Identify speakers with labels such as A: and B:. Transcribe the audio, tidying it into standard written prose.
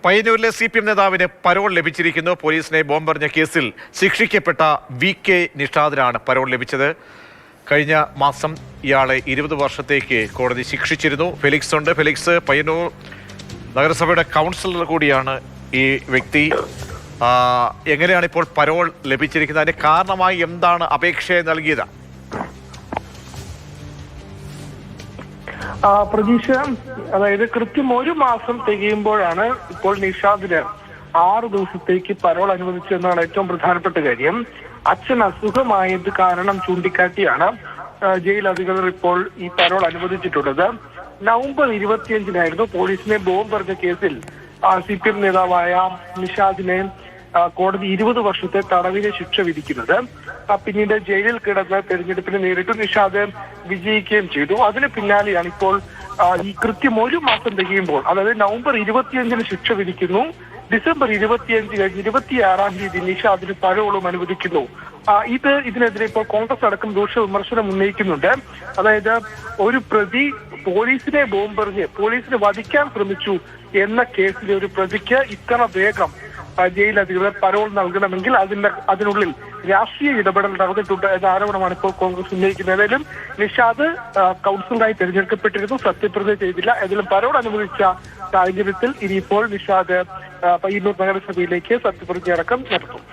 A: പയ്യന്നൂരിലെ CPM നേതാവിന് parole ലഭിച്ചിരിക്കുന്നു. പോലീസിനെ ബോംബെറിഞ്ഞ കേസിൽ ശിക്ഷിക്കപ്പെട്ട VK നിഷാദിനാണ് പരോൾ ലഭിച്ചത്. കഴിഞ്ഞ മാസം ഇയാളെ 20 വർഷത്തേക്ക് കോടതി ശിക്ഷിച്ചിരുന്നു. ഫെലിക്സ് ഉണ്ട്. ഫെലിക്സ്, പയ്യന്നൂർ നഗരസഭയുടെ കൗൺസിലർ കൂടിയാണ് ഈ വ്യക്തി. എങ്ങനെയാണ് ഇപ്പോൾ പരോൾ ലഭിച്ചിരിക്കുന്നത്? അതിന് കാരണമായി എന്താണ് അപേക്ഷ നൽകിയത്?
B: പ്രതീക്ഷ, അതായത് കൃത്യം 1 മാസം തികയുമ്പോഴാണ് ഇപ്പോൾ നിഷാദിന് 6 ദിവസത്തേക്ക് പരോൾ അനുവദിച്ചതെന്നാണ് ഏറ്റവും പ്രധാനപ്പെട്ട കാര്യം. അച്ഛൻ അസുഖമായത് കാരണം ചൂണ്ടിക്കാട്ടിയാണ് ജയിൽ അധികൃതർ ഇപ്പോൾ ഈ പരോൾ അനുവദിച്ചിട്ടുള്ളത്. നവംബർ 25-നായിരുന്നു പോലീസിനെ ബോംബെറിഞ്ഞ കേസിൽ CPM നേതാവായ നിഷാദിനെ കോടതി 20 വർഷത്തെ തടവിന് ശിക്ഷ വിധിക്കുന്നത്. പിന്നീട് ജയിലിൽ കിടന്ന് തെരഞ്ഞെടുപ്പിന് നേരിട്ട് നിഷാദ് വിജയിക്കുകയും ചെയ്തു. അതിന് പിന്നാലെയാണ് ഇപ്പോൾ ഈ കൃത്യം 1 മാസം തികയുമ്പോൾ, അതായത് നവംബർ 25-ന് ശിക്ഷ വിധിക്കുന്നു. ഡിസംബർ 25 കഴിഞ്ഞ് 26-ാം തീയതി നിഷാദിന് പരോളും അനുവദിക്കുന്നു. ഇതിനെതിരെ ഇപ്പോൾ കോൺഗ്രസ് അടക്കം രൂക്ഷ വിമർശനം ഉന്നയിക്കുന്നുണ്ട്. അതായത് ഒരു പ്രതി പോലീസിനെ ബോംബെറിഞ്ഞ് പോലീസിനെ വധിക്കാൻ ശ്രമിച്ചു എന്ന കേസിലെ ഒരു പ്രതിക്ക് ഇത്ര വേഗം ജയിൽ അധികൃതർ പരോൾ നൽകണമെങ്കിൽ അതിനുള്ളിൽ രാഷ്ട്രീയ ഇടപെടൽ നടന്നിട്ടുണ്ട് എന്ന ആരോപണമാണ് ഇപ്പോൾ കോൺഗ്രസ് ഉന്നയിക്കുന്നത്. ഏതായാലും നിഷാദ് കൗൺസിലറായി തെരഞ്ഞെടുക്കപ്പെട്ടിരുന്നു, സത്യപ്രതിജ്ഞ ചെയ്തില്ല. ഏതായാലും പരോൾ അനുവദിച്ച സാഹചര്യത്തിൽ ഇനിയിപ്പോൾ നിഷാദ് പയ്യന്നൂർ നഗരസഭയിലേക്ക് സത്യപ്രതിജ്ഞ അടക്കം നടത്തും.